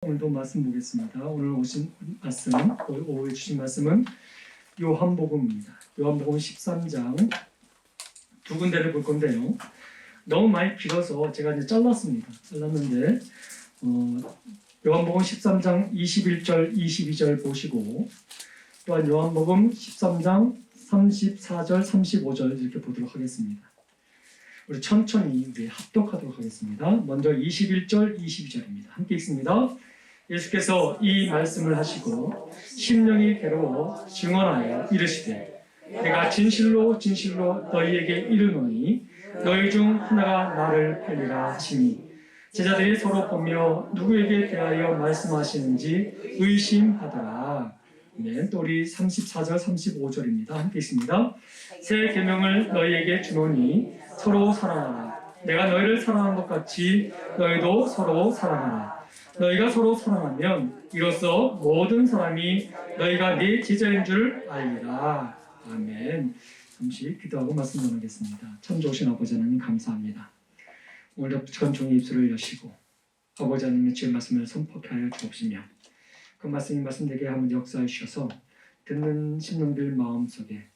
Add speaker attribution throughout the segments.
Speaker 1: 오늘도 말씀 보겠습니다. 오늘 오신 말씀, 오후에 주신 말씀은 요한복음입니다. 요한복음 13장 두 군데를 볼 건데요. 너무 많이 길어서 제가 이제 잘랐는데 요한복음 13장 21절, 22절 보시고 또한 요한복음 13장 34절, 35절 이렇게 보도록 하겠습니다. 우리 천천히 합독하도록 하겠습니다. 먼저 21절, 22절입니다. 함께 읽습니다. 예수께서 이 말씀을 하시고 심령이 괴로워 증언하여 이르시되 내가 진실로 진실로 너희에게 이르노니 너희 중 하나가 나를 팔리라 하시니 제자들이 서로 보며 누구에게 대하여 말씀하시는지 의심하더라. 네, 또 우리 34절, 35절입니다. 함께 읽습니다. 새 계명을 너희에게 주노니 서로 사랑하라. 내가 너희를 사랑한 것 같이 너희도 서로 사랑하라. 너희가 서로 사랑하면 이로써 모든 사람이 너희가 네 제자인 줄 알리라. 아멘. 잠시 기도하고 말씀 나누겠습니다. 참 좋으신 아버지 하나님 감사합니다. 오늘도 천종의 입술을 여시고 아버지 하나님의 주의 말씀을 선포케 하여 주옵시며 그 말씀이 말씀되게 한번 역사해 주셔서 듣는 심령들 마음속에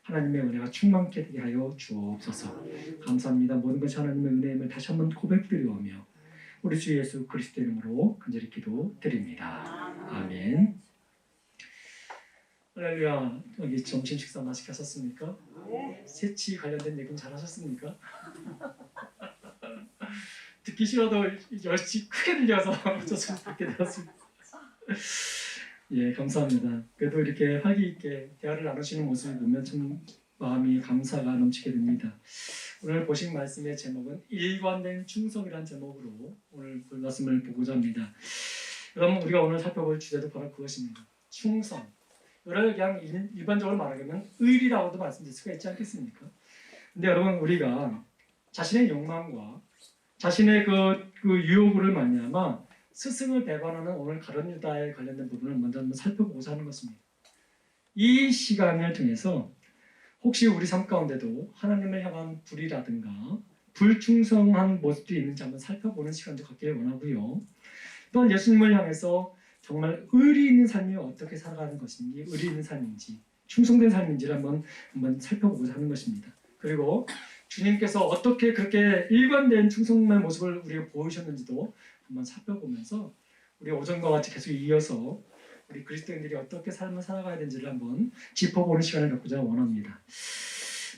Speaker 1: 하나님의 은혜가 충만케 되게 하여 주옵소서. 감사합니다. 모든 것이 하나님의 은혜임을 다시 한번 고백드리오며 우리 주 예수 그리스도 이름으로 간절히 기도드립니다. 아멘. 할렐루야. 여기 점심 식사 맛있게 하셨습니까? 새치 관련된 얘기는 잘 하셨습니까? 듣기 싫어도 열심히 크게 들려서 저도 듣게 되었습니다. 예, 감사합니다. 그래도 이렇게 활기 있게 대화를 나누시는 모습을 보면 참 마음이 감사가 넘치게 됩니다. 오늘 보신 말씀의 제목은 일관된 충성이라는 제목으로 오늘 그 말씀을 보고자 합니다. 여러분, 우리가 오늘 살펴볼 주제도 바로 그것입니다. 충성. 그냥 일반적으로 말하면 의리라고도 말씀드릴 수가 있지 않겠습니까? 근데 여러분, 우리가 자신의 욕망과 자신의 그 유혹을 말미암아 스승을 배반하는 오늘 가룟 유다에 관련된 부분을 먼저 한번 살펴보고자 하는 것입니다. 이 시간을 통해서 혹시 우리 삶 가운데도 하나님을 향한 불이라든가 불충성한 모습들이 있는지 한번 살펴보는 시간도 갖기를 원하고요. 또한 예수님을 향해서 정말 의리 있는 삶이 어떻게 살아가는 것인지, 의리 있는 삶인지, 충성된 삶인지를 한번 살펴보고자 하는 것입니다. 그리고 주님께서 어떻게 그렇게 일관된 충성의 모습을 우리가 보이셨는지도 한번 살펴보면서 우리 오전과 같이 계속 이어서 우리 그리스도인들이 어떻게 삶을 살아가야 되는지를 한번 짚어보는 시간을 갖고자 원합니다.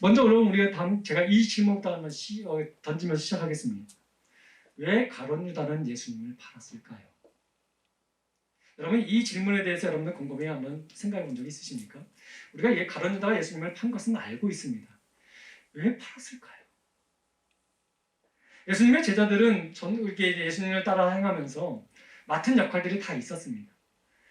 Speaker 1: 먼저 여러분, 제가 이 질문부터 한번 던지면서 시작하겠습니다. 왜 가룟 유다는 예수님을 팔았을까요? 여러분, 이 질문에 대해서 여러분들 곰곰이 한번 생각해 본 적이 있으십니까? 우리가 가룟 유다가 예수님을 판 것은 알고 있습니다. 왜 팔았을까요? 예수님의 제자들은 이렇게 예수님을 따라 행하면서 맡은 역할들이 다 있었습니다.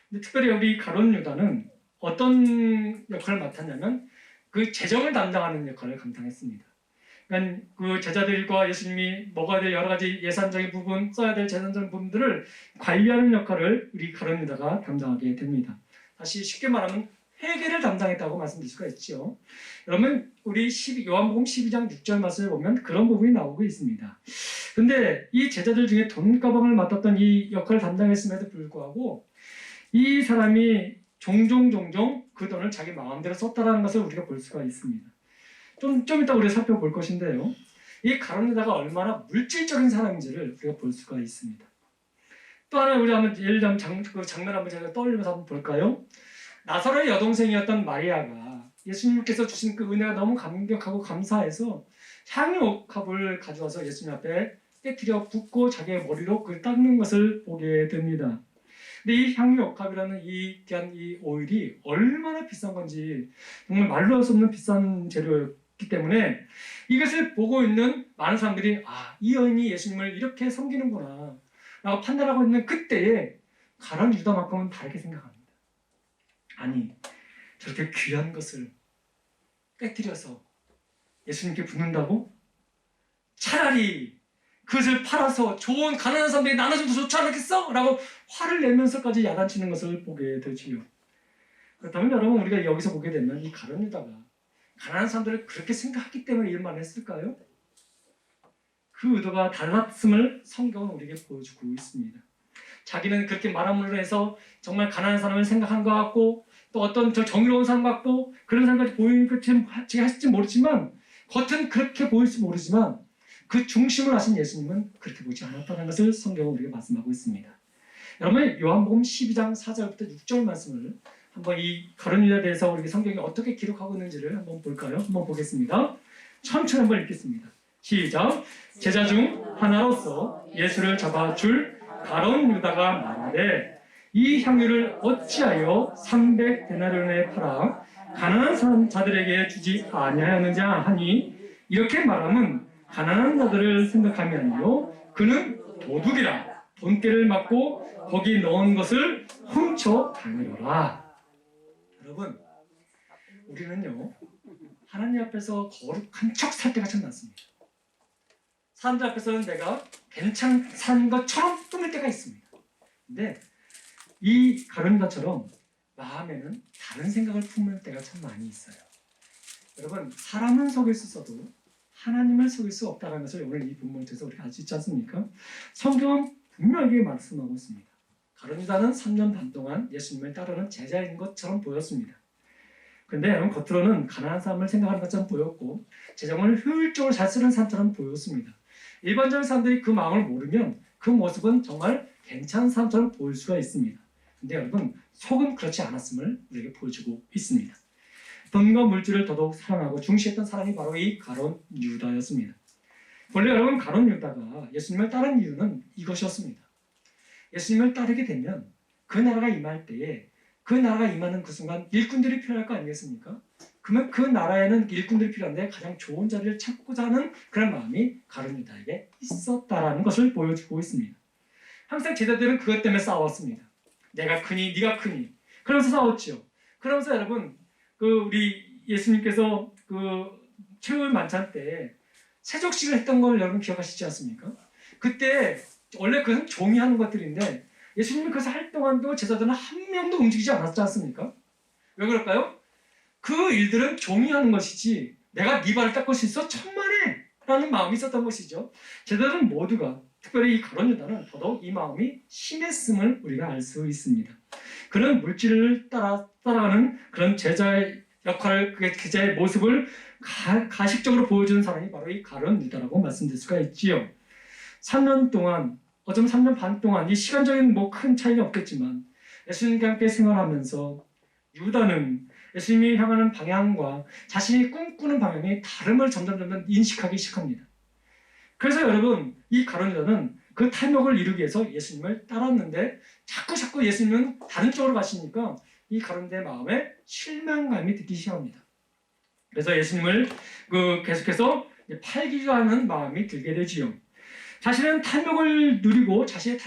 Speaker 1: 근데 특별히 우리 가룟 유다는 어떤 역할을 맡았냐면 그 재정을 담당하는 역할을 감당했습니다. 그러니까 그 제자들과 예수님이 먹어야 될 여러 가지 예산적인 부분, 써야 될 재산적인 부분들을 관리하는 역할을 우리 가룟 유다가 담당하게 됩니다. 다시 쉽게 말하면 회계를 담당했다고 말씀드릴 수가 있죠. 여러분, 우리 요한복음 12장 6절 말씀을 보면 그런 부분이 나오고 있습니다. 근데 이 제자들 중에 돈가방을 맡았던 이 역할을 담당했음에도 불구하고 이 사람이 종종 그 돈을 자기 마음대로 썼다는 것을 우리가 볼 수가 있습니다. 좀 이따 우리가 살펴볼 것인데요. 이 가룟 유다가 얼마나 물질적인 사람인지를 우리가 볼 수가 있습니다. 또 하나 우리 한번 예를 들면 장면 한번 제가 떠올리면서 한번 볼까요? 나사로의 여동생이었던 마리아가 예수님께서 주신 그 은혜가 너무 감격하고 감사해서 향유옥합을 가져와서 예수님 앞에 깨트려 붓고 자기의 머리로 그걸 닦는 것을 보게 됩니다. 근데 이 향유옥합이라는 이 오일이 얼마나 비싼 건지 정말 말로 할 수 없는 비싼 재료였기 때문에 이것을 보고 있는 많은 사람들이 이 여인이 예수님을 이렇게 섬기는구나 라고 판단하고 있는 그때에 가룟 유다만큼은 다르게 생각합니다. 아니, 저렇게 귀한 것을 깨트려서 예수님께 붓는다고? 차라리 그것을 팔아서 좋은 가난한 사람들이 나눠줘도 좋지 않겠어? 라고 화를 내면서까지 야단치는 것을 보게 되지요. 그렇다면 여러분, 우리가 여기서 보게 되면 이 가룟 유다가 가난한 사람들을 그렇게 생각했기 때문에 이런 말을 했을까요? 그 의도가 달랐음을 성경은 우리에게 보여주고 있습니다. 자기는 그렇게 말함으로 해서 정말 가난한 사람을 생각한 것 같고 또 어떤 저 정의로운 사람 같고 그런 사람까지 보이니까 제가 하실지 모르지만 겉은 그렇게 보일지 모르지만 그 중심을 하신 예수님은 그렇게 보지 않았다는 것을 성경은 우리가 말씀하고 있습니다. 여러분 요한복음 12장 4절부터 6절 말씀을 한번 이 가룟 유다에 대해서 우리 성경이 어떻게 기록하고 있는지를 한번 볼까요? 한번 보겠습니다. 천천히 한번 읽겠습니다. 시작. 제자 중 하나로서 예수를 잡아줄 가룟 유다가 말하되 이 향유를 어찌하여 300데나리온에 팔아 가난한 사람 자들에게 주지 아니하였느냐 하니 이렇게 말함은 가난한 자들을 생각함이 아니요 그는 도둑이라 돈깨를 맞고 거기 넣은 것을 훔쳐 다니더라. 여러분 우리는요 하나님 앞에서 거룩한 척 살 때가 참 많습니다. 사람들 앞에서는 내가 괜찮은 것처럼 꾸밀 때가 있습니다. 근데 이 가룟 유다처럼 마음에는 다른 생각을 품는 때가 참 많이 있어요. 여러분 사람은 속일 수 있어도 하나님을 속일 수 없다는 것을 오늘 이 본문을 통해서 우리가 알 수 있지 않습니까? 성경은 분명하게 말씀하고 있습니다. 가룟 유다는 3년 반 동안 예수님을 따르는 제자인 것처럼 보였습니다. 그런데 여러분 겉으로는 가난한 사람을 생각하는 것처럼 보였고 재정을 효율적으로 잘 쓰는 사람처럼 보였습니다. 일반적인 사람들이 그 마음을 모르면 그 모습은 정말 괜찮은 사람처럼 보일 수가 있습니다. 근데 여러분 속은 그렇지 않았음을 우리에게 보여주고 있습니다. 돈과 물질을 더더욱 사랑하고 중시했던 사람이 바로 이 가룟 유다였습니다. 원래 여러분 가룟 유다가 예수님을 따른 이유는 이것이었습니다. 예수님을 따르게 되면 그 나라가 임할 때에 그 나라가 임하는 그 순간 일꾼들이 필요할 거 아니겠습니까? 그러면 그 나라에는 일꾼들이 필요한데 가장 좋은 자리를 찾고자 하는 그런 마음이 가룟 유다에게 있었다라는 것을 보여주고 있습니다. 항상 제자들은 그것 때문에 싸웠습니다. 내가 크니 네가 크니 그러면서 싸웠죠. 그러면서 여러분 우리 예수님께서 최후의 만찬 때 세족식을 했던 걸 여러분 기억하시지 않습니까? 그때 원래 그것은 종이 하는 것들인데 예수님이 그것을 할 동안도 제자들은 한 명도 움직이지 않았지 않습니까? 왜 그럴까요? 그 일들은 종이 하는 것이지 내가 네 발을 닦을 수 있어? 천만에! 라는 마음이 있었던 것이죠. 제자들은 모두가 특별히 이 가룟 유다는 더더욱 이 마음이 심했음을 우리가 알 수 있습니다. 그런 물질을 따라가는 그런 제자의 역할을 그 제자의 모습을 가식적으로 보여주는 사람이 바로 이 가룟 유다라고 말씀드릴 수가 있지요. 3년 동안 어쩌면 3년 반 동안 이 시간적인 큰 차이는 없겠지만 예수님과 함께 생활하면서 유다는 예수님이 향하는 방향과 자신이 꿈꾸는 방향이 다름을 점점 인식하기 시작합니다. 그래서 여러분 이 가룟 유다는 그 탐욕을 이루기 위해서 예수님을 따랐는데 자꾸 예수님은 다른 쪽으로 가시니까 이 가룟 유다의 마음에 실망감이 들기 시작합니다. 그래서 예수님을 계속해서 팔기도 하는 마음이 들게 되지요. 자신의 탐욕을 누리고 자신의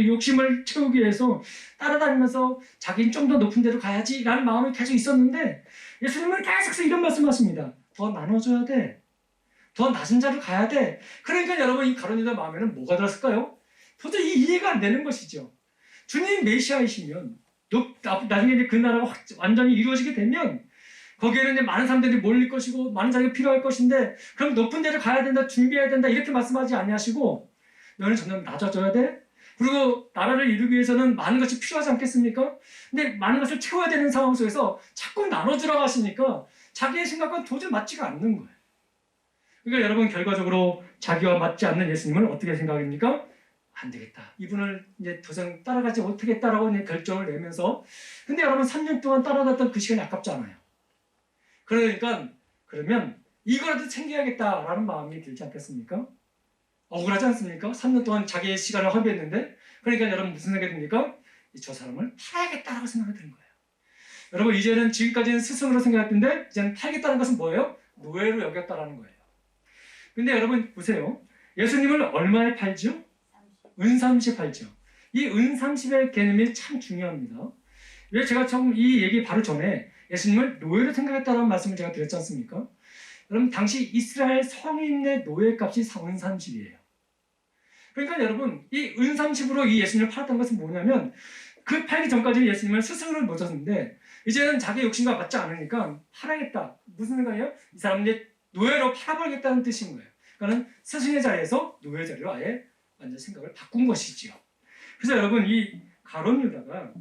Speaker 1: 욕심을 채우기 위해서 따라다니면서 자기는 좀 더 높은 데로 가야지라는 마음이 계속 있었는데 예수님은 계속해서 이런 말씀하십니다. 더 나눠줘야 돼. 더 낮은 자로 가야 돼. 그러니까 여러분 이 가룟 유다 마음에는 뭐가 들었을까요? 도저히 이해가 안 되는 것이죠. 주님 메시아이시면 나중에 이제 그 나라가 완전히 이루어지게 되면 거기에는 이제 많은 사람들이 몰릴 것이고 많은 자리가 필요할 것인데 그럼 높은 데를 가야 된다, 준비해야 된다 이렇게 말씀하지 아니하시고 너는 점점 낮아져야 돼. 그리고 나라를 이루기 위해서는 많은 것이 필요하지 않겠습니까? 근데 많은 것을 채워야 되는 상황 속에서 자꾸 나눠주라고 하시니까 자기의 생각과 도저히 맞지가 않는 거예요. 그러니까 여러분 결과적으로 자기와 맞지 않는 예수님을 어떻게 생각합니까? 안 되겠다. 이분을 이제 더 이상 따라가지 못하겠다라고 이제 결정을 내면서 근데 여러분 3년 동안 따라갔던 그 시간이 아깝잖아요. 그러니까 그러면 이거라도 챙겨야겠다라는 마음이 들지 않겠습니까? 억울하지 않습니까? 3년 동안 자기의 시간을 허비했는데 그러니까 여러분 무슨 생각이 듭니까? 저 사람을 팔아야겠다라고 생각이 드는 거예요. 여러분 이제는 지금까지는 스승으로 생각했는데 이제는 팔겠다는 것은 뭐예요? 노예로 여겼다라는 거예요. 근데 여러분 보세요. 예수님을 얼마에 팔죠? 은30 팔죠. 이 은30의 개념이 참 중요합니다. 왜 제가 처음 이 얘기 바로 전에 예수님을 노예로 생각했다는 말씀을 제가 드렸지 않습니까? 여러분 당시 이스라엘 성인의 노예값이 은30이에요. 그러니까 여러분 이 은30으로 이 예수님을 팔았던 것은 뭐냐면 그 팔기 전까지 예수님을 스승으로 모셨는데 이제는 자기 욕심과 맞지 않으니까 팔아야겠다. 무슨 생각이에요? 이 사람은 이제 노예로 팔아버리겠다는 뜻인 거예요. 그러니까 스승의 자리에서 노예 자리로 아예 완전 생각을 바꾼 것이지요. 그래서 여러분 이 가룟 유다가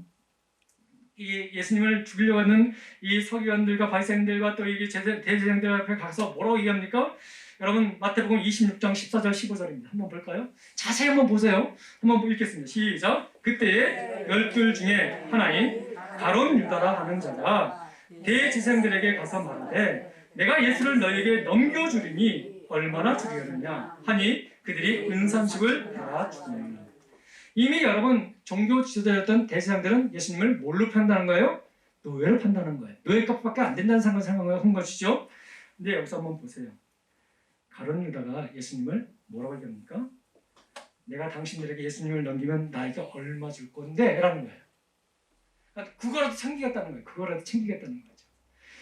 Speaker 1: 이 예수님을 죽이려고 하는 이 서기관들과 바리새인들과 또 이 대제사장들 앞에 가서 뭐라고 얘기합니까? 여러분 마태복음 26장 14절 15절입니다. 한번 볼까요? 자세히 한번 보세요. 한번 읽겠습니다. 시작. 그때에 12 중에 하나인 가룟 유다라 하는 자가 대제사장들에게 가서 말하되 내가 예수를 너에게 넘겨주리니 얼마나 주리하느냐 하니 그들이 은삼십을 다 주니. 이미 여러분 종교 지도자였던 대제사장들은 예수님을 뭘로 판단한 거예요? 노예로 판단한 거예요. 노예값밖에 안 된다는 생각을 한 것이죠. 근데 여기서 한번 보세요. 가룟 유다가 예수님을 뭐라고 얘기합니까? 내가 당신들에게 예수님을 넘기면 나에게 얼마 줄 건데? 라는 거예요. 그러니까 그거라도 챙기겠다는 거예요. 그거라도 챙기겠다는 거죠.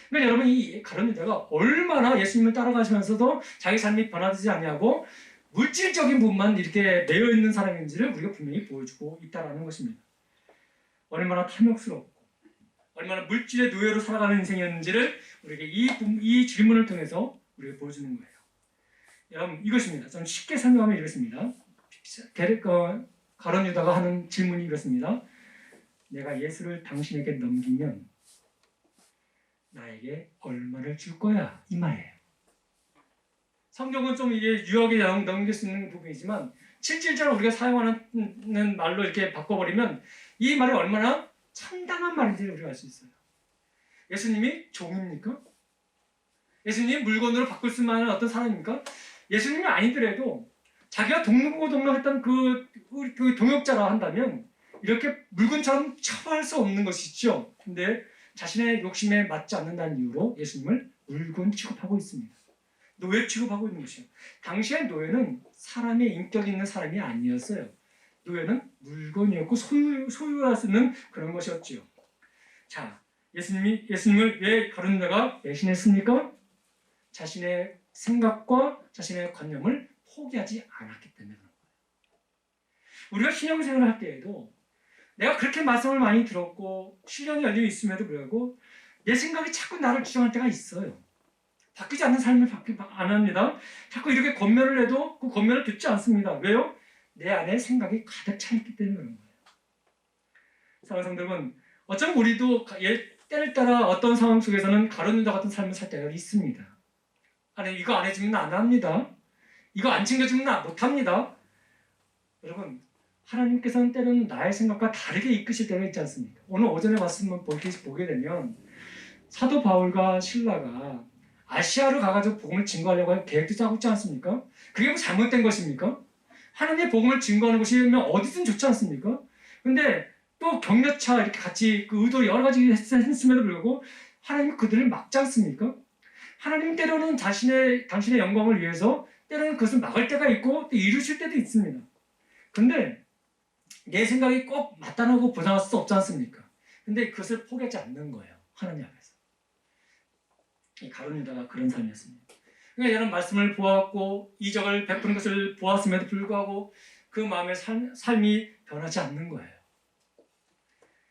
Speaker 1: 그러니까 여러분 이 가룟 유다가 얼마나 예수님을 따라가시면서도 자기 삶이 변화되지 아니하고 물질적인 부분만 이렇게 매여 있는 사람인지를 우리가 분명히 보여주고 있다는 것입니다. 얼마나 탐욕스럽고 얼마나 물질의 노예로 살아가는 인생이었는지를 우리에게 이 질문을 통해서 우리가 보여주는 거예요. 여러분 이것입니다. 좀 쉽게 설명하면 이렇습니다. 가룟 유다가 하는 질문이 이렇습니다. 내가 예수를 당신에게 넘기면 나에게 얼마를 줄 거야? 이 말이에요. 성경은 좀 이게 유하게 넘길 수 있는 부분이지만 실질적으로 우리가 사용하는 말로 이렇게 바꿔버리면 이 말이 얼마나 참담한 말인지를 우리가 알 수 있어요. 예수님이 종입니까? 예수님 물건으로 바꿀 수 있는 어떤 사람입니까? 예수님이 아니더라도 자기가 동고동락했던 그 동역자라 한다면 이렇게 물건처럼 처벌할 수 없는 것이죠. 근데 자신의 욕심에 맞지 않는다는 이유로 예수님을 물건 취급하고 있습니다. 노예 취급하고 있는 것이요. 당시의 노예는 사람의 인격 있는 사람이 아니었어요. 노예는 물건이었고 소유할 수 있는 그런 것이었지요. 자, 예수님을 왜 가룟 유다가 배신했습니까? 자신의 생각과 자신의 관념을 포기하지 않았기 때문에 그런 거예요. 우리가 신앙생활을 할 때에도 내가 그렇게 말씀을 많이 들었고 신령이 열려 있음에도 불구하고 내 생각이 자꾸 나를 주장할 때가 있어요. 바뀌지 않는 삶을 안 합니다. 자꾸 이렇게 권면을 해도 그 권면을 듣지 않습니다. 왜요? 내 안에 생각이 가득 차 있기 때문에 그런 거예요. 사랑하는 성도 여러분, 어쩌면 우리도 때를 따라 어떤 상황 속에서는 가룟 유다 같은 삶을 살 때가 있습니다. 아니 이거 안 해주면 안 합니다. 이거 안 챙겨주면 나 못합니다. 여러분 하나님께서는 때로는 나의 생각과 다르게 이끄실 때가 있지 않습니까? 오늘 오전에 말씀을 보게 되면 사도 바울과 실라가 아시아로 가가지고 복음을 증거하려고 계획도 짜고 있지 않습니까? 그게 뭐 잘못된 것입니까? 하나님의 복음을 증거하는 것이 어디든 좋지 않습니까? 근데 또 격려차 이렇게 같이 그 의도 여러 가지 했음에도 불구하고 하나님은 그들을 막지 않습니까? 하나님 때로는 당신의 영광을 위해서 때로는 그것을 막을 때가 있고 또 이루실 때도 있습니다. 근데 내 생각이 꼭 맞다고 보장할 수 없지 않습니까? 근데 그것을 포기하지 않는 거예요. 하나님 앞에서. 이 가룟 유다가 그런 삶이었습니다. 그러니까 이런 말씀을 보았고 이적을 베푸는 것을 보았음에도 불구하고 그 마음의 삶이 변하지 않는 거예요.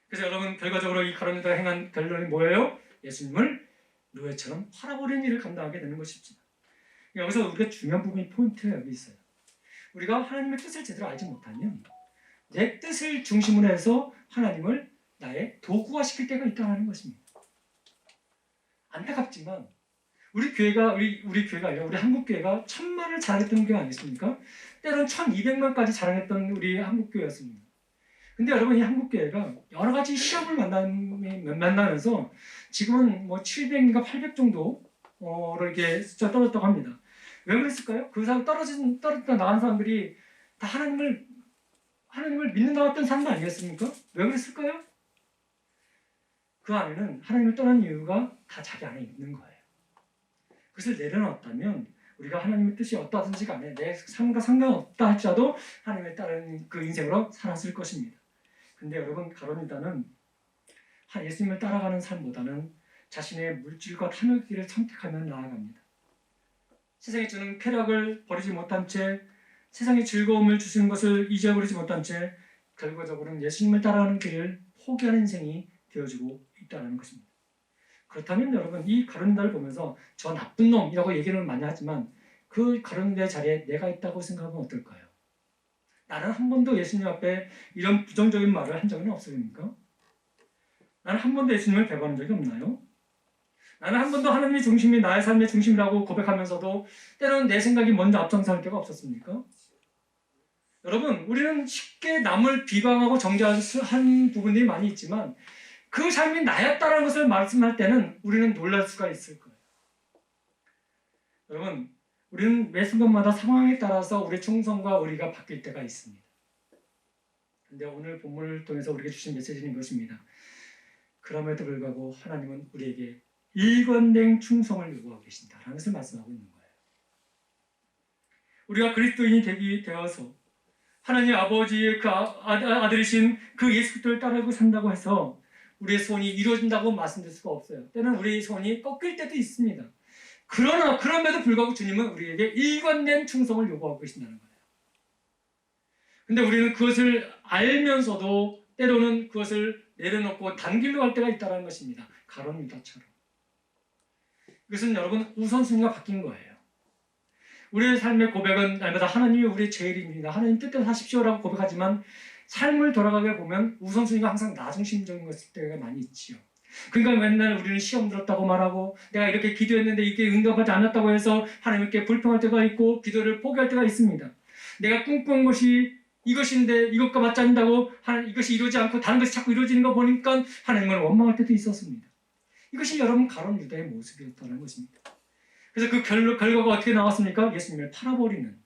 Speaker 1: 그래서 여러분 결과적으로 이 가룟 유다가 행한 결론이 뭐예요? 예수님을 노예처럼 팔아버리는 일을 감당하게 되는 것입니다. 여기서 우리가 중요한 부분이 포인트가 여기 있어요. 우리가 하나님의 뜻을 제대로 알지 못하면 내 뜻을 중심으로 해서 하나님을 나의 도구화시킬 때가 있다는 것입니다. 안타깝지만 우리 교회가 아니라 우리 한국 교회가 1000만을 자랑했던 교회 아니겠습니까? 때로는 1200만까지 자랑했던 우리 한국 교회였습니다. 근데 여러분 이 한국 교회가 여러 가지 시험을 만나면서 지금은 뭐 700인가 800 정도로 이렇게 숫자 떨어졌다고 합니다. 왜 그랬을까요? 그 사람 떨어졌다 나간 사람들이 다 하나님을 믿는다고 했던 사람 아니겠습니까? 왜 그랬을까요? 그 안에는 하나님을 떠난 이유가 다 자기 안에 있는 거예요. 그것을 내려놨다면 우리가 하나님의 뜻이 어떠하든지 간에 내 삶과 상관없다 할지라도 하나님을 따르는 그 인생으로 살았을 것입니다. 근데 여러분 가룟 유다는 예수님을 따라가는 삶보다는 자신의 물질과 탐욕의 길을 선택하며 나아갑니다. 세상이 주는 쾌락을 버리지 못한 채 세상의 즐거움을 주시는 것을 잊어버리지 못한 채 결과적으로는 예수님을 따라가는 길을 포기하는 인생이 되어지고 있다는 것입니다. 그렇다면 여러분 이 가룟 유다를 보면서 저 나쁜 놈이라고 얘기를 많이 하지만 그 가룟 유다의 자리에 내가 있다고 생각하면 어떨까요? 나는 한 번도 예수님 앞에 이런 부정적인 말을 한 적은 없습니까? 나는 한 번도 예수님을 배반한 적이 없나요? 나는 한 번도 하나님이 중심이 나의 삶의 중심이라고 고백하면서도 때로는 내 생각이 먼저 앞장설 때가 없었습니까? 여러분, 우리는 쉽게 남을 비방하고 정죄한 부분이 많이 있지만 그 삶이 나였다는 것을 말씀할 때는 우리는 놀랄 수가 있을 거예요. 여러분, 우리는 매 순간마다 상황에 따라서 우리의 충성과 의리가 바뀔 때가 있습니다. 근데 오늘 본문을 통해서 우리에게 주신 메시지는 이것입니다. 그럼에도 불구하고 하나님은 우리에게 일관된 충성을 요구하고 계신다라는 것을 말씀하고 있는 거예요. 우리가 그리스도인이 되어서 하나님 아버지의 그 아들이신 그 예수 그리스도를 따르고 산다고 해서 우리의 소원이 이루어진다고 말씀드릴 수가 없어요. 때는 우리의 소원이 꺾일 때도 있습니다. 그러나 그럼에도 불구하고 주님은 우리에게 일관된 충성을 요구하고 계신다는 거예요. 근데 우리는 그것을 알면서도 때로는 그것을 내려놓고 단 길로 갈 때가 있다는 것입니다. 가룟 유다처럼. 이것은 여러분 우선순위가 바뀐 거예요. 우리의 삶의 고백은 날마다 하나님이 우리의 제일입니다. 하나님 뜻대로 하십시오라고 고백하지만 삶을 돌아가게 보면 우선순위가 항상 나 중심적인 것일 때가 많이 있지요. 그러니까 맨날 우리는 시험 들었다고 말하고 내가 이렇게 기도했는데 이게 응답하지 않았다고 해서 하나님께 불평할 때가 있고 기도를 포기할 때가 있습니다. 내가 꿈꾼 것이 이것인데 이것과 맞지 않는다고 이것이 이루어지지 않고 다른 것이 자꾸 이루어지는 거 보니까 하나님을 원망할 때도 있었습니다. 이것이 여러분 가룟 유다의 모습이었다는 것입니다. 그래서 그 결과가 어떻게 나왔습니까? 예수님을 팔아버리는.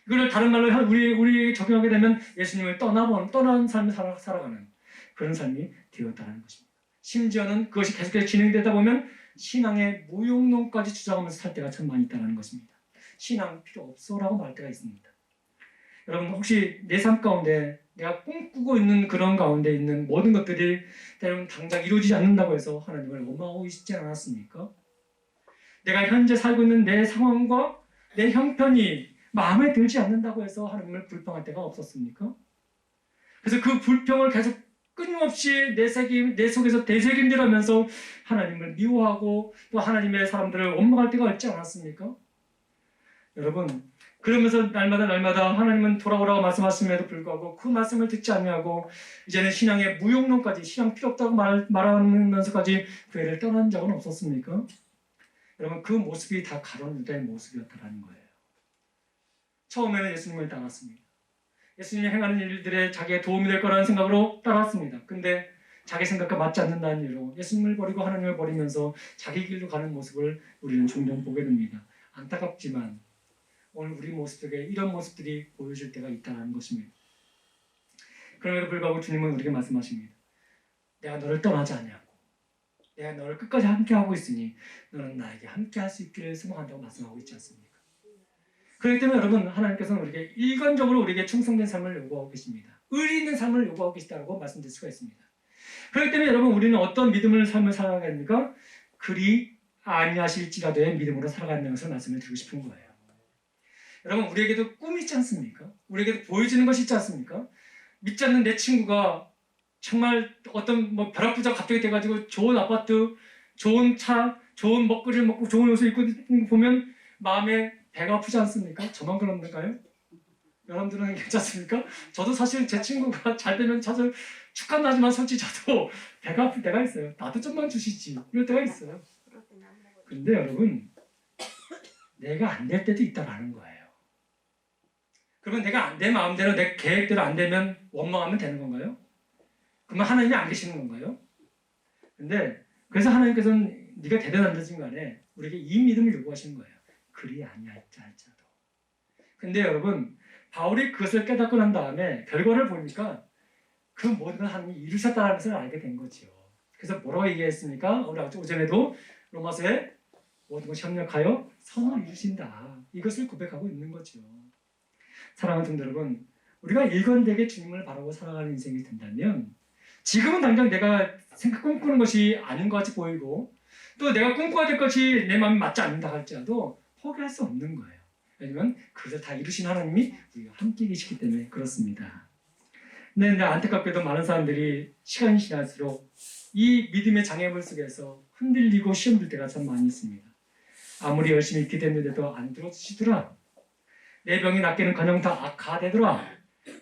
Speaker 1: 이걸 다른 말로 우리 적용하게 되면 예수님을 떠난 삶을 살아가는 그런 삶이 되었다는 것입니다. 심지어는 그것이 계속해서 진행되다 보면 신앙의 무용론까지 주장하면서 살 때가 참 많이 있다는 것입니다. 신앙 필요 없어라고 말 때가 있습니다. 여러분 혹시 내 삶 가운데 내가 꿈꾸고 있는 그런 가운데 있는 모든 것들이 때로는 당장 이루어지지 않는다고 해서 하나님을 원망하고 있지 않았습니까? 내가 현재 살고 있는 내 상황과 내 형편이 마음에 들지 않는다고 해서 하나님을 불평할 때가 없었습니까? 그래서 그 불평을 계속 끊임없이 내 속에서 되새김질하면서 하나님을 미워하고 또 하나님의 사람들을 원망할 때가 있지 않았습니까? 여러분 그러면서 날마다 하나님은 돌아오라고 말씀하심에도 불구하고 그 말씀을 듣지 아니하고 이제는 신앙의 무용론까지 신앙 필요 없다고 말하면서까지 교회를 떠난 적은 없었습니까? 여러분 그 모습이 다 가룟 유다의 모습이었다는 거예요. 처음에는 예수님을 따랐습니다. 예수님이 행하는 일들에 자기의 도움이 될 거라는 생각으로 따랐습니다. 근데 자기 생각과 맞지 않는다는 이유로 예수님을 버리고 하나님을 버리면서 자기 길로 가는 모습을 우리는 종종 보게 됩니다. 안타깝지만 오늘 우리 모습 속에 이런 모습들이 보여질 때가 있다는 것입니다. 그럼에도 불구하고 주님은 우리에게 말씀하십니다. 내가 너를 떠나지 않냐고. 내가 너를 끝까지 함께하고 있으니 너는 나에게 함께할 수 있기를 소망한다고 말씀하고 있지 않습니까? 그렇기 때문에 여러분 하나님께서는 우리에게 일관적으로 우리에게 충성된 삶을 요구하고 계십니다. 의리 있는 삶을 요구하고 계시다고 말씀드릴 수가 있습니다. 그렇기 때문에 여러분 우리는 어떤 믿음을 삶을 살아가야 됩니까? 그리 아니하실지라도의 믿음으로 살아가는 것을 말씀을 드리고 싶은 거예요. 여러분 우리에게도 꿈이 있지 않습니까? 우리에게도 보여지는 것이 있지 않습니까? 믿지 않는 내 친구가 정말 어떤 벼락부자 갑자기 돼가지고 좋은 아파트, 좋은 차, 좋은 먹거리를 먹고 좋은 옷을 입고 보면 마음에 배가 아프지 않습니까? 저만 그런가요? 여러분들은 괜찮습니까? 저도 사실 제 친구가 잘 되면 사실 축하는 하지만 솔직히 저도 배가 아플 때가 있어요. 나도 좀만 주시지 이럴 때가 있어요. 근데 여러분 내가 안 될 때도 있다라는 거예요. 그러면 내가 내 마음대로 내 계획대로 안 되면 원망하면 되는 건가요? 그러면 하나님이 안 계시는 건가요? 근데 그래서 하나님께서는 네가 되든 안 되든 간에 우리에게 이 믿음을 요구하시는 거예요. 그리 아니할지라도. 근데 여러분 바울이 그것을 깨닫고 난 다음에 결과를 보니까 그 모든 걸 하나님이 이루셨다는 것을 알게 된 거죠. 그래서 뭐라고 얘기했습니까? 우리 오전에도 로마서에 모든 것이 협력하여 선을 이루신다. 이것을 고백하고 있는 거죠. 사랑하는 성도 여러분, 우리가 일관되게 주님을 바라고 살아가는 인생이 된다면 지금은 당장 내가 꿈꾸는 것이 아닌 것 같이 보이고 또 내가 꿈꿔야 될 것이 내 마음에 맞지 않는다 할지라도 포기할 수 없는 거예요. 왜냐하면 그것을 다 이루신 하나님이 우리가 함께 계시기 때문에 그렇습니다. 근데 안타깝게도 많은 사람들이 시간이 지날수록 이 믿음의 장애물 속에서 흔들리고 시험 들 때가 참 많이 있습니다. 아무리 열심히 기도했는데도 안 들어주시더라. 내 병이 낫기는 그냥 다 악화되더라.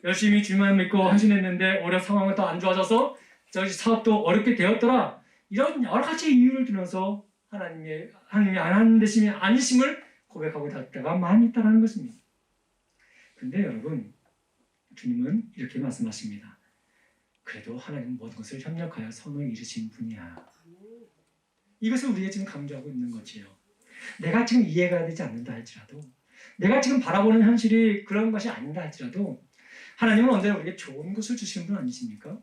Speaker 1: 열심히 주님만 믿고 헌신했는데 오히려 상황이 더 안 좋아져서 저희 사업도 어렵게 되었더라. 이런 여러 가지 이유를 들어서 하나님이 안 하는 대신에 아니심을 고백하고 갈 때가 많이 있다는 것입니다. 근데 여러분, 주님은 이렇게 말씀하십니다. 그래도 하나님은 모든 것을 협력하여 선을 이루신 분이야. 이것을 우리가 지금 강조하고 있는 거지요. 내가 지금 이해가 되지 않는다 할지라도, 내가 지금 바라보는 현실이 그런 것이 아닌다 할지라도 하나님은 언제나 우리에게 좋은 것을 주시는 분 아니십니까?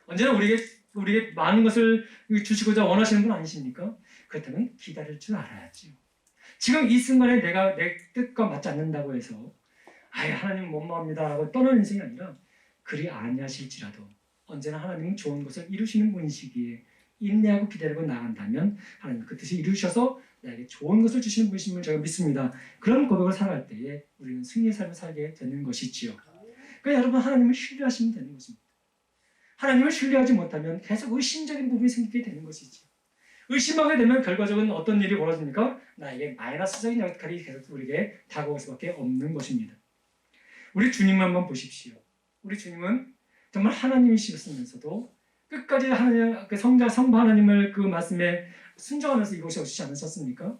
Speaker 1: 언제나 우리에게 많은 것을 주시고자 원하시는 분 아니십니까? 그렇다면 기다릴 줄 알아야지요. 지금 이 순간에 내가 내 뜻과 맞지 않는다고 해서 하나님은 못 마옵니다 라고 떠나는 인생이 아니라 그리 아니하실지라도 언제나 하나님은 좋은 것을 이루시는 분이시기에 인내하고 기다리고 나간다면 하나님 그 뜻을 이루셔서 나에게 좋은 것을 주시는 분이심을 제가 믿습니다. 그런 고백을 살아갈 때에 우리는 승리의 삶을 살게 되는 것이지요. 그러니까 여러분, 하나님을 신뢰하시면 되는 것입니다. 하나님을 신뢰하지 못하면 계속 의심적인 부분이 생기게 되는 것이지. 의심하게 되면 결과적으로 어떤 일이 벌어집니까? 나에게 마이너스적인 역할이 계속 우리에게 다가올 수밖에 없는 것입니다. 우리 주님만 한번 보십시오. 우리 주님은 정말 하나님이시면서도 끝까지 하나님, 그 성부 하나님을 그 말씀에 순종하면서 이곳에 오시지 않으셨습니까?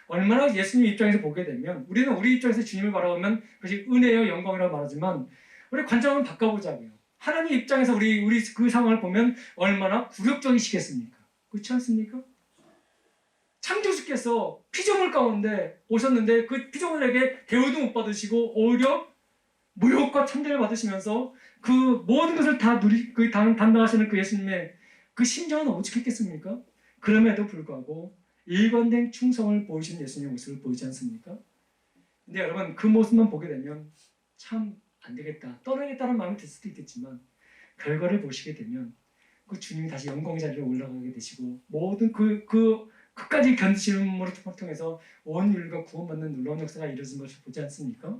Speaker 1: 얼마나 예수님 입장에서 보게 되면 우리는 우리 입장에서 주님을 바라보면 그것이 은혜요 영광이라고 말하지만 우리 관점을 바꿔보자고요. 하나님 입장에서 우리 그 상황을 보면 얼마나 굴욕적이시겠습니까? 그렇지 않습니까? 창조주께서 피조물 가운데 오셨는데 그 피조물에게 대우도 못 받으시고 오히려 모욕과 천대를 받으시면서 그 모든 것을 다 담당하시는 그 예수님의 그 심정은 오죽했겠습니까? 그럼에도 불구하고 일관된 충성을 보이신 예수님의 모습을 보이지 않습니까? 근데 여러분, 그 모습만 보게 되면 참 안 되겠다, 떠나겠다는 마음이 들 수도 있겠지만 결과를 보시게 되면 그 주님이 다시 영광의 자리로 올라가게 되시고 모든 끝까지 견디심으로 통해서 온 인류가 구원받는 놀라운 역사가 이루어진 것을 보지 않습니까?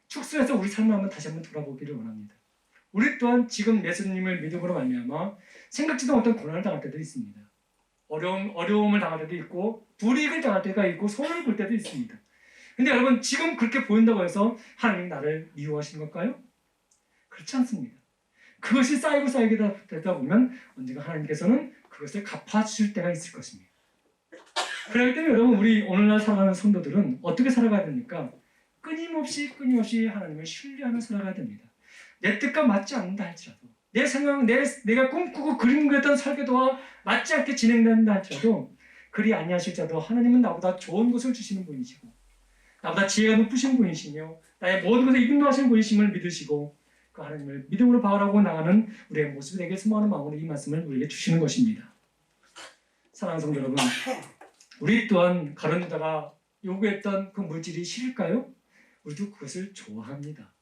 Speaker 1: 축소해서 우리 삶을 한번 다시 한번 돌아보기를 원합니다. 우리 또한 지금 예수님을 믿음으로 말미암아 생각지도 못한 고난을 당할 때도 있습니다. 어려움을 당할 때도 있고 불이익을 당할 때가 있고 손해를 볼 때도 있습니다. 근데 여러분, 지금 그렇게 보인다고 해서 하나님 나를 미워하시는 걸까요? 그렇지 않습니다. 그것이 쌓이고 되다 보면 언젠가 하나님께서는 그것을 갚아주실 때가 있을 것입니다. 그렇기 때문에 여러분, 우리 오늘날 살아가는 성도들은 어떻게 살아가야 됩니까? 끊임없이 하나님을 신뢰하며 살아가야 됩니다. 내 뜻과 맞지 않는다 할지라도, 내 생각, 내가 꿈꾸고 그림 그렸던 설계도와 맞지 않게 진행된다 할지라도, 그리 아니하실지라도 하나님은 나보다 좋은 것을 주시는 분이시고 나보다 지혜가 높으신 분이시며 나의 모든 것을 인도하시는 분이심을 믿으시고 그 하나님을 믿음으로 바라보고 나가는 우리의 모습이 되게 소망하는 마음으로 이 말씀을 우리에게 주시는 것입니다. 사랑하는 성도 여러분, 우리 또한 가룟 유다가 요구했던 그 물질이 싫을까요? 우리도 그것을 좋아합니다.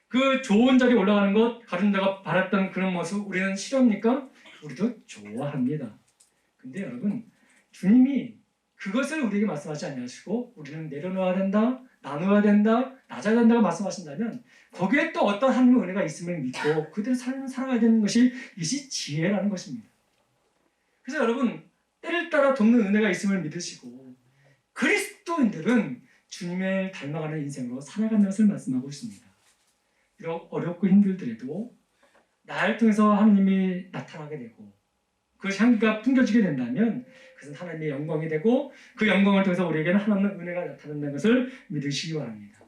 Speaker 1: 그 좋은 자리에 올라가는 것, 가룟 유다가 바랐던 그런 모습 우리는 싫어합니까? 우리도 좋아합니다. 근데 여러분, 주님이 그것을 우리에게 말씀하지 아니하시고 우리는 내려놓아야 된다, 나눠야 된다, 낮아야 된다고 말씀하신다면 거기에 또 어떤 하나님의 은혜가 있음을 믿고 그들의 삶을 살아가야 되는 것이 이것이 지혜라는 것입니다. 그래서 여러분, 때를 따라 돕는 은혜가 있음을 믿으시고 그리스도인들은 주님을 닮아가는 인생으로 살아가는 것을 말씀하고 있습니다. 비록 어렵고 힘들더라도 나를 통해서 하나님이 나타나게 되고 그 향기가 풍겨지게 된다면 그것은 하나님의 영광이 되고 그 영광을 통해서 우리에게는 하나님의 은혜가 나타난다는 것을 믿으시기 바랍니다.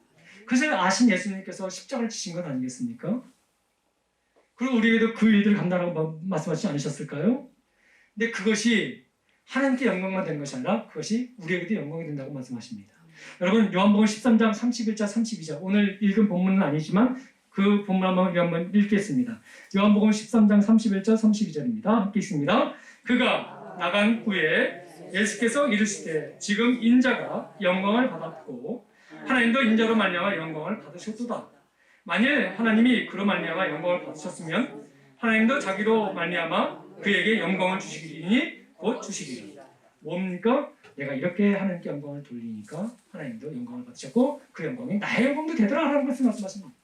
Speaker 1: 그것을 아신 예수님께서 십자가를 지신 것 아니겠습니까? 그리고 우리에게도 그 일들을 감당하라고 말씀하시지 않으셨을까요? 근데 그것이 하나님께 영광만 되는 것이 아니라 그것이 우리에게도 영광이 된다고 말씀하십니다. 여러분, 요한복음 13장 31절 32절 오늘 읽은 본문은 아니지만 그 본문 한번 읽겠습니다. 요한복음 13장 31절 32절입니다. 함께 읽습니다. 그가 나간 후에 예수께서 이르시되 지금 인자가 영광을 받았고 하나님도 인자로 말미암아 영광을 받으셨도다. 만일 하나님이 그로 말미암아 영광을 받으셨으면 하나님도 자기로 말미암아 그에게 영광을 주시리니 곧 주시리라. 뭡니까? 내가 이렇게 하나님께 영광을 돌리니까 하나님도 영광을 받으셨고 그 영광이 나의 영광도 되더라 라는 것을 말씀하십니다.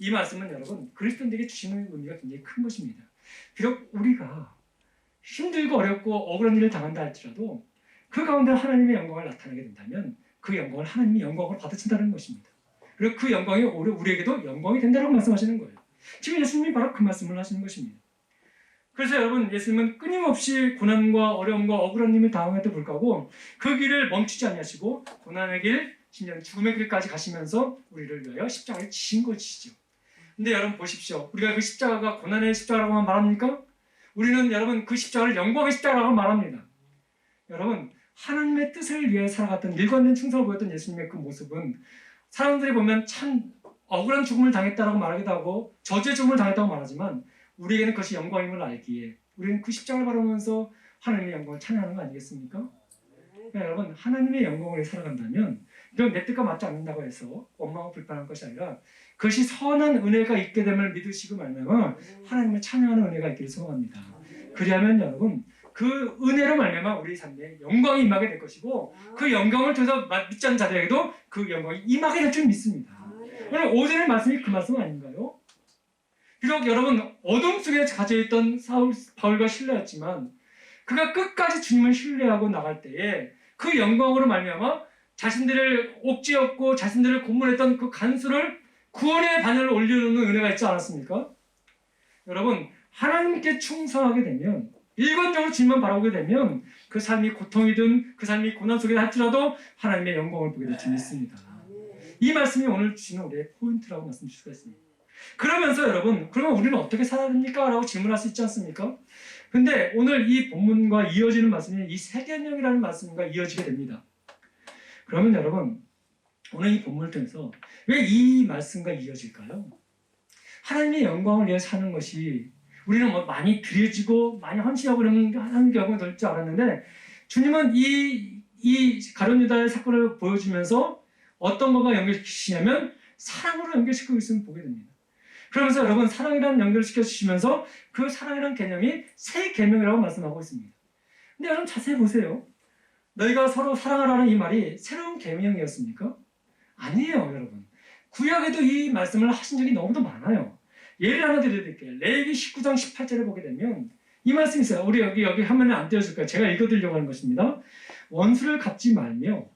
Speaker 1: 이 말씀은 여러분, 그리스도인들에게 주시는 의미가 굉장히 큰 것입니다. 비록 우리가 힘들고 어렵고 억울한 일을 당한다 할지라도 그 가운데 하나님의 영광을 나타내게 된다면 그 영광을 하나님이 영광을 받으신다는 것입니다. 그리고 그 영광이 우리에게도 영광이 된다고 말씀하시는 거예요. 지금 예수님이 바로 그 말씀을 하시는 것입니다. 그래서 여러분, 예수님은 끊임없이 고난과 어려움과 억울한 일을 당함에도 불구하고 그 길을 멈추지 아니하시고 고난의 길, 심지어 죽음의 길까지 가시면서 우리를 위하여 십자가를 지신 것이죠. 근데 여러분 보십시오. 우리가 그 십자가가 고난의 십자가라고만 말합니까? 우리는 여러분 그 십자가를 영광의 십자가라고 말합니다. 여러분, 하나님의 뜻을 위해 살아갔던 일관된 충성을 보였던 예수님의 그 모습은 사람들이 보면 참 억울한 죽음을 당했다라고 말하기도 하고 저주의 죽음을 당했다고 말하지만 우리에게는 그것이 영광임을 알기에 우리는 그 십자가를 바라보면서 하나님의 영광을 찬양하는 거 아니겠습니까? 그러니까 여러분, 하나님의 영광을 위해 살아간다면 이건 내 뜻과 맞지 않는다고 해서 원망하고 불평할 것이 아니라 그것이 선한 은혜가 있게 됨을 믿으시고 말미암아 하나님을 찬양하는 은혜가 있기를 소망합니다. 그리하면 여러분, 그 은혜로 말미암아 우리 삶에 영광이 임하게 될 것이고 그 영광을 통해서 믿지 않는 자들에게도 그 영광이 임하게 될 줄 믿습니다. 오늘 오전의 말씀이 그 말씀 아닌가요? 비록 여러분 어둠 속에 갇혀있던 바울과 실라였지만 그가 끝까지 주님을 신뢰하고 나갈 때에 그 영광으로 말미암아 자신들을 옥죄었고 자신들을 고문했던 그 간수를 구원의 바늘을 올려놓는 은혜가 있지 않았습니까? 여러분, 하나님께 충성하게 되면 일관적으로 주님만 바라보게 되면 그 삶이 고통이든 그 삶이 고난 속이다 할지라도 하나님의 영광을 보게 될 줄 믿습니다. 이 말씀이 오늘 주시는 우리의 포인트라고 말씀드릴 수가 있습니다. 그러면서 여러분, 그러면 우리는 어떻게 살아야 됩니까? 라고 질문할 수 있지 않습니까? 근데 오늘 이 본문과 이어지는 말씀이 이 세계명이라는 말씀과 이어지게 됩니다. 그러면 여러분, 오늘 이 본문을 통해서 왜 이 말씀과 이어질까요? 하나님의 영광을 위해 사는 것이 우리는 뭐 많이 드려지고 많이 헌신하고 하는 경우가 될 줄 알았는데 주님은 이 가룟 유다의 사건을 보여주면서 어떤 것과 연결시키시냐면 사랑으로 연결시키고 있음을 보게 됩니다. 그러면서 여러분, 사랑이라는 연결을 시켜주시면서 그 사랑이라는 개념이 새 계명이라고 말씀하고 있습니다. 근데 여러분 자세히 보세요. 너희가 서로 사랑하라는 이 말이 새로운 계명이었습니까? 아니에요, 여러분. 구약에도 이 말씀을 하신 적이 너무도 많아요. 예를 하나 드려드릴게요. 레위기 19장 18절에 보게 되면 이 말씀이 있어요. 우리 여기 화면에 안 띄워줄 거예요. 제가 읽어드리려고 하는 것입니다. 원수를 갚지 말며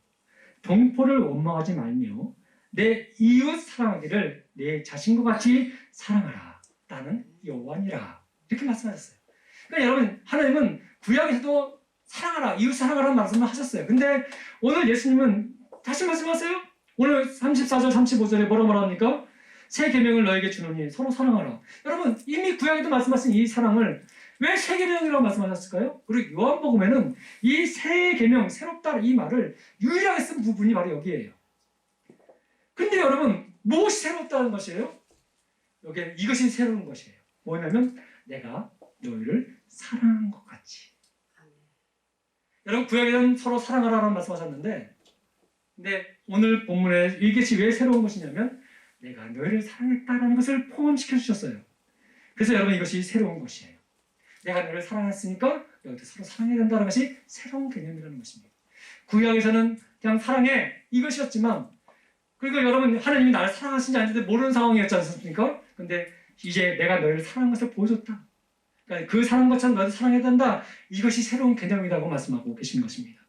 Speaker 1: 동포를 원망하지 말며 내 이웃 사랑하기를 내 자신과 같이 사랑하라. 나는 여호와니라. 이렇게 말씀하셨어요. 그러니까 여러분, 하나님은 구약에서도 사랑하라, 이웃 사랑하라는 말씀을 하셨어요. 근데 오늘 예수님은 다시 말씀하세요. 오늘 34절, 35절에 뭐라고 말합니까? 새 계명을 너에게 주노니 서로 사랑하라. 여러분, 이미 구약에도 말씀하신 이 사랑을 왜 새 계명이라고 말씀하셨을까요? 그리고 요한복음에는 이 새 계명, 새롭다 이 말을 유일하게 쓴 부분이 바로 여기에요. 근데 여러분, 무엇이 새롭다는 것이에요? 여기에 이것이 새로운 것이에요. 뭐냐면 내가 너희를 사랑한 것 같이. 여러분, 구약에는 서로 사랑하라는 말씀하셨는데, 근데 오늘 본문에 이것이 왜 새로운 것이냐면 내가 너희를 사랑했다라는 것을 포함시켜 주셨어요. 그래서 여러분, 이것이 새로운 것이에요. 내가 너를 사랑했으니까 너희도 서로 사랑해야 된다는 것이 새로운 개념이라는 것입니다. 구약에서는 그냥 사랑해 이것이었지만, 그리고 여러분, 하나님이 나를 사랑하신지 아닌지 모르는 상황이었지 않습니까? 근데 이제 내가 너희를 사랑한 것을 보여줬다. 그러니까 그 사랑한 것처럼 너희도 사랑해야 된다. 이것이 새로운 개념이라고 말씀하고 계신 것입니다.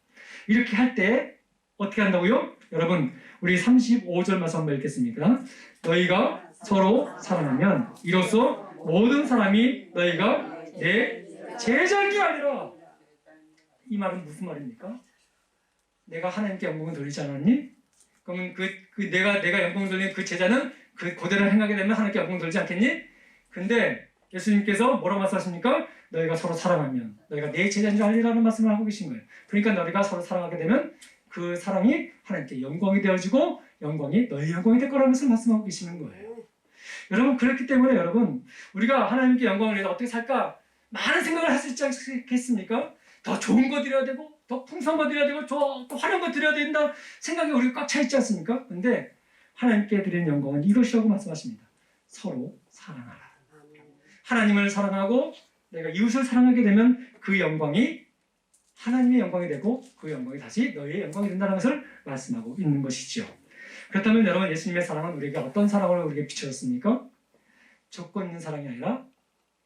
Speaker 1: 이렇게 할 때 어떻게 한다고요? 여러분, 우리 35절 말씀 한번 읽겠습니다. 너희가 서로 사랑하면 이로써 모든 사람이 너희가 내 제자인 줄 알리라. 이 말은 무슨 말입니까? 내가 하나님께 영광을 돌리지 않았니? 그러면 내가 영광을 돌리는 그 제자는 그 고대로 행하게 되면 하나님께 영광을 돌리지 않겠니? 근데 예수님께서 뭐라고 말씀하십니까? 너희가 서로 사랑하면 너희가 내 제자인 줄 알리라는 말씀을 하고 계신 거예요. 그러니까 너희가 서로 사랑하게 되면 그 사랑이 하나님께 영광이 되어지고 영광이 너희 영광이 될 거라는 것을 말씀하고 계시는 거예요. 여러분, 그렇기 때문에 여러분, 우리가 하나님께 영광을 위해서 어떻게 살까? 많은 생각을 할 수 있지 않겠습니까? 더 좋은 거 드려야 되고 더 풍성한 거 드려야 되고 더 화려한 거 드려야 된다 생각이 우리가 꽉 차 있지 않습니까? 근데 하나님께 드리는 영광은 이것이라고 말씀하십니다. 서로 사랑하라. 하나님을 사랑하고 내가 이웃을 사랑하게 되면 그 영광이 하나님의 영광이 되고 그 영광이 다시 너희의 영광이 된다는 것을 말씀하고 있는 것이죠. 그렇다면 여러분, 예수님의 사랑은 우리에게 어떤 사랑을 우리에게 비춰졌습니까? 조건 있는 사랑이 아니라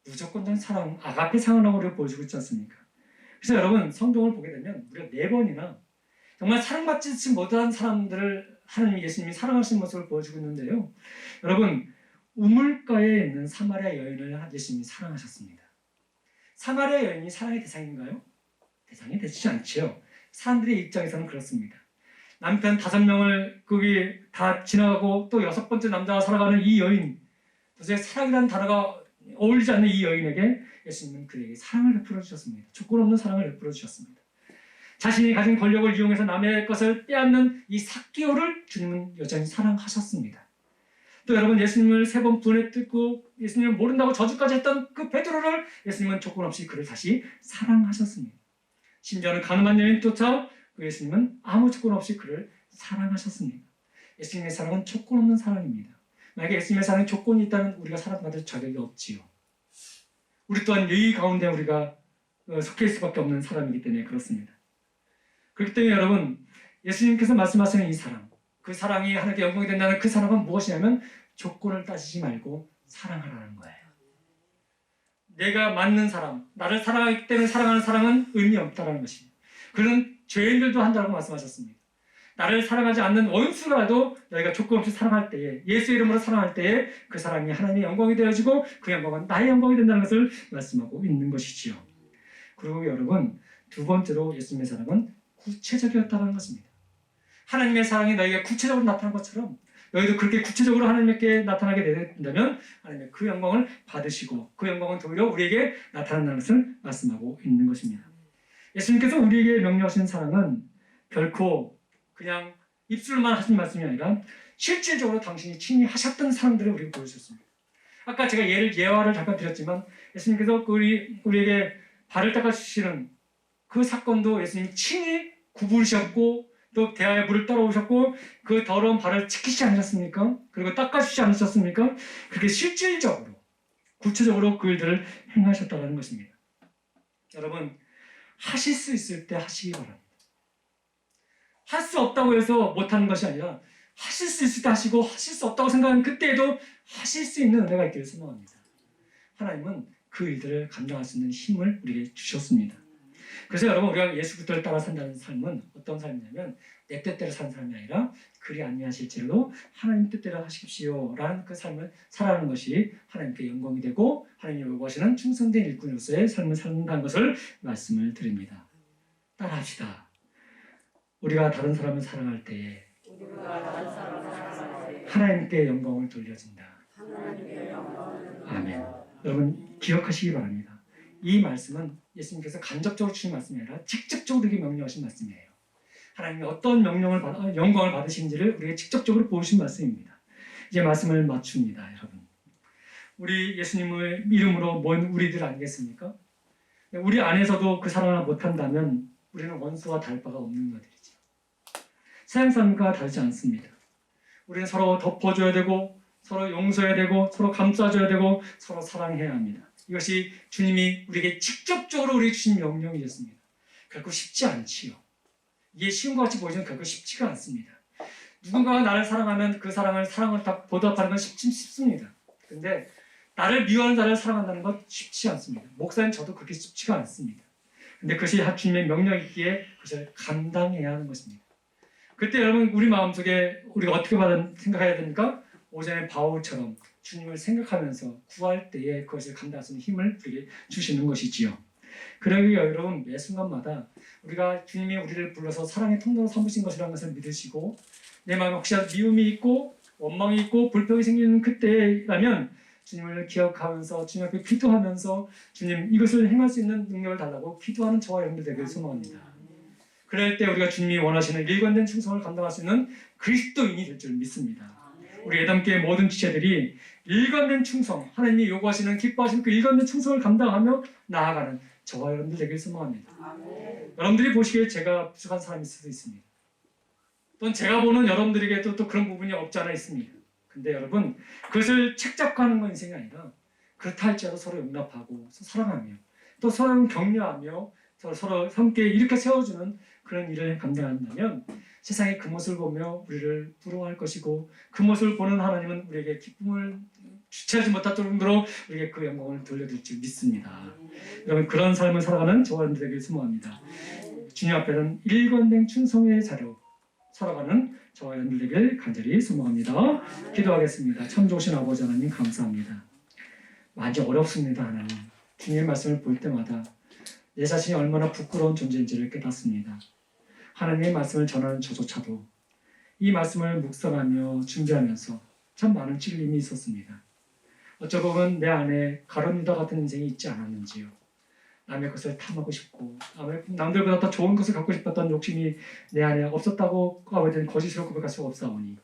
Speaker 1: 무조건적인 사랑, 아가페 사랑을 우리가 보여주고 있지 않습니까? 그래서 여러분, 성경을 보게 되면 우리가 4번이나 정말 사랑받지 못한 사람들을 하나님 예수님이 사랑하시는 모습을 보여주고 있는데요. 여러분, 우물가에 있는 사마리아 여인을 예수님이 사랑하셨습니다. 사마리아 여인이 사랑의 대상인가요? 대상이 되지 않지요. 사람들의 입장에서는 그렇습니다. 남편 5명을 거기 다 지나가고 또 6번째 남자가 살아가는 이 여인, 도대체 사랑이라는 단어가 어울리지 않는 이 여인에게 예수님은 그에게 사랑을 베풀어 주셨습니다. 조건 없는 사랑을 베풀어 주셨습니다. 자신이 가진 권력을 이용해서 남의 것을 빼앗는 이 삭개오를 주님은 여전히 사랑하셨습니다. 또 여러분, 예수님을 3번 분에 뜯고 예수님을 모른다고 저주까지 했던 그 베드로를 예수님은 조건 없이 그를 다시 사랑하셨습니다. 심지어는 가늠한 여인조차 그 예수님은 아무 조건 없이 그를 사랑하셨습니다. 예수님의 사랑은 조건 없는 사랑입니다. 만약에 예수님의 사랑에 조건이 있다면 우리가 사랑받을 자격이 없지요. 우리 또한 이 가운데 우리가 속해 있을 수밖에 없는 사람이기 때문에 그렇습니다. 그렇기 때문에 여러분, 예수님께서 말씀하시는 이 사랑, 그 사랑이 하나님께 영광이 된다는 그 사랑은 무엇이냐면 조건을 따지지 말고 사랑하라는 거예요. 내가 맞는 사람, 나를 사랑하기 때문에 사랑하는 사랑은 의미 없다는 것입니다. 그는 죄인들도 한다고 말씀하셨습니다. 나를 사랑하지 않는 원수라도 너희가 조건 없이 사랑할 때에, 예수의 이름으로 사랑할 때에 그 사랑이 하나님의 영광이 되어지고 그 영광은 나의 영광이 된다는 것을 말씀하고 있는 것이지요. 그리고 여러분, 2번째로 예수님의 사랑은 구체적이었다는 것입니다. 하나님의 사랑이 너희에게 구체적으로 나타난 것처럼 너희도 그렇게 구체적으로 하나님께 나타나게 된다면 하나님의 그 영광을 받으시고 그 영광은 오히려 우리에게 나타난다는 것을 말씀하고 있는 것입니다. 예수님께서 우리에게 명령하신 사랑은 결코 그냥 입술만 하신 말씀이 아니라 실질적으로 당신이 친히 하셨던 사람들을 우리에게 보여주셨습니다. 아까 제가 예화를 잠깐 드렸지만 예수님께서 우리에게 발을 닦아주시는 그 사건도 예수님이 친히 굽으셨고 또 대야에 물을 따라오셨고 그 더러운 발을 지키지 않으셨습니까? 그리고 닦아주지 않으셨습니까? 그렇게 실질적으로 구체적으로 그 일들을 행하셨다는 것입니다. 여러분, 하실 수 있을 때 하시기 바랍니다. 할 수 없다고 해서 못하는 것이 아니라 하실 수 있을 때 하시고 하실 수 없다고 생각하는 그때에도 하실 수 있는 은혜가 있기를 소망합니다. 하나님은 그 일들을 감당할 수 있는 힘을 우리에게 주셨습니다. 그래서 여러분, 우리가 예수 그리스도를 따라 산다는 삶은 어떤 삶이냐면 내 뜻대로 사는 삶이 아니라 그리 아니하실지라도 하나님 뜻대로 하십시오 라는 그 삶을 살아가는 것이 하나님께 영광이 되고 하나님이 요구하시는 충성된 일꾼으로서의 삶을 산다는 것을 말씀을 드립니다. 따라합시다. 우리가 다른 사람을 사랑할 때에 하나님께 영광을 돌려준다. 아멘. 여러분, 기억하시기 바랍니다. 이 말씀은 예수님께서 간접적으로 주신 말씀이 아니라 직접적으로 우리에게 명령하신 말씀이에요. 하나님이 어떤 영광을 받으신지를 우리에게 직접적으로 보여주신 말씀입니다. 이제 말씀을 맞춥니다, 여러분. 우리 예수님의 이름으로 모인 우리들 아니겠습니까? 우리 안에서도 그 사랑을 못한다면 우리는 원수와 다를 바가 없는 것들이죠. 세상 사람과 다르지 않습니다. 우리는 서로 덮어줘야 되고 서로 용서해야 되고 서로 감싸줘야 되고 서로 사랑해야 합니다. 이것이 주님이 우리에게 직접적으로 우리에게 주신 명령이었습니다. 결코 쉽지 않지요. 이게 쉬운 것 같이 보이지만 결코 쉽지가 않습니다. 누군가가 나를 사랑하면 그 사랑을 다 보답하는 건 쉽습니다. 그런데 나를 미워하는 자를 사랑한다는 건 쉽지 않습니다. 목사님 저도 그렇게 쉽지가 않습니다. 근데 그것이 주님의 명령이기에 그것을 감당해야 하는 것입니다. 그때 여러분, 우리 마음속에 우리가 어떻게 생각해야 됩니까? 오전에 바울처럼 주님을 생각하면서 구할 때에 그것을 감당할 수 있는 힘을 우리에게 주시는 것이지요. 그러기 여러분, 매 순간마다 우리가 주님이 우리를 불러서 사랑의 통로로 삼으신 것이라는 것을 믿으시고 내 마음에 혹시라도 미움이 있고 원망이 있고 불평이 생기는 그때라면 주님을 기억하면서 주님 앞에 기도하면서 주님 이것을 행할 수 있는 능력을 달라고 기도하는 저와 여러분들 되기를 소망합니다. 그럴 때 우리가 주님이 원하시는 일관된 충성을 감당할 수 있는 그리스도인이 될 줄 믿습니다. 우리 예담교회 모든 지체들이 일관된 충성, 하나님이 요구하시는 기뻐하시는 그 일관된 충성을 감당하며 나아가는 저와 여러분들 되기를 소망합니다. 여러분들이 보시기에 제가 부족한 사람일 수도 있습니다. 또는 제가 보는 여러분들에게도 또 그런 부분이 없지 않아 있습니다. 근데 여러분, 그것을 책잡고 건 인생이 아니라 그렇다 할지라도 서로 용납하고 사랑하며 또 서로 격려하며 서로 함께 이렇게 세워주는 그런 일을 감당한다면 세상이 그 모습을 보며 우리를 부러워할 것이고 그 모습을 보는 하나님은 우리에게 기쁨을 주체하지 못할 정도로 우리에게 그 영광을 돌려드릴 줄 믿습니다. 여러분, 그런 삶을 살아가는 저와 여러분들에게 소망합니다. 주님 앞에는 일관된 충성의 자료 살아가는 저와 여러분들 되길 간절히 소망합니다. 기도하겠습니다. 참 좋으신 아버지 하나님 감사합니다. 많이 어렵습니다. 하나님. 주님의 말씀을 볼 때마다 내 자신이 얼마나 부끄러운 존재인지를 깨닫습니다. 하나님의 말씀을 전하는 저조차도 이 말씀을 묵상하며 준비하면서 참 많은 찔림이 있었습니다. 어쩌고 보면 내 안에 가룟 유다 같은 인생이 있지 않았는지요. 남의 것을 탐하고 싶고 남들보다 더 좋은 것을 갖고 싶었던 욕심이 내 안에 없었다고 아버지는 거짓으로 고백할 수가 없사오니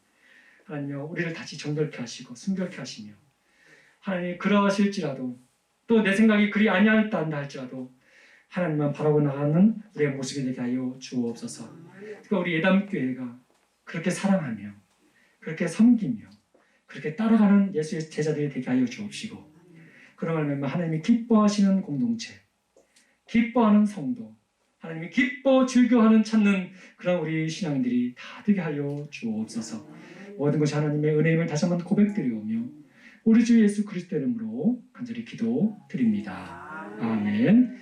Speaker 1: 하나님여 우리를 다시 정결케 하시고 순결케 하시며 하나님 그러하실지라도 또 내 생각이 그리 아니하였다 한다 할지라도 하나님만 바라고 나가는 우리의 모습이 되게 하여 주옵소서. 그러니까 우리 예담교회가 그렇게 사랑하며 그렇게 섬기며 그렇게 따라가는 예수의 제자들이 되게 하여 주옵시고 그런 말면 하나님이 기뻐하시는 공동체 기뻐하는 성도 하나님이 기뻐 즐겨하는 찾는 그런 우리 신앙들이 다 되게 하여 주옵소서. 모든 것이 하나님의 은혜임을 다시 한번 고백드리오며 우리 주 예수 그리스도 이름으로 간절히 기도드립니다. 아멘.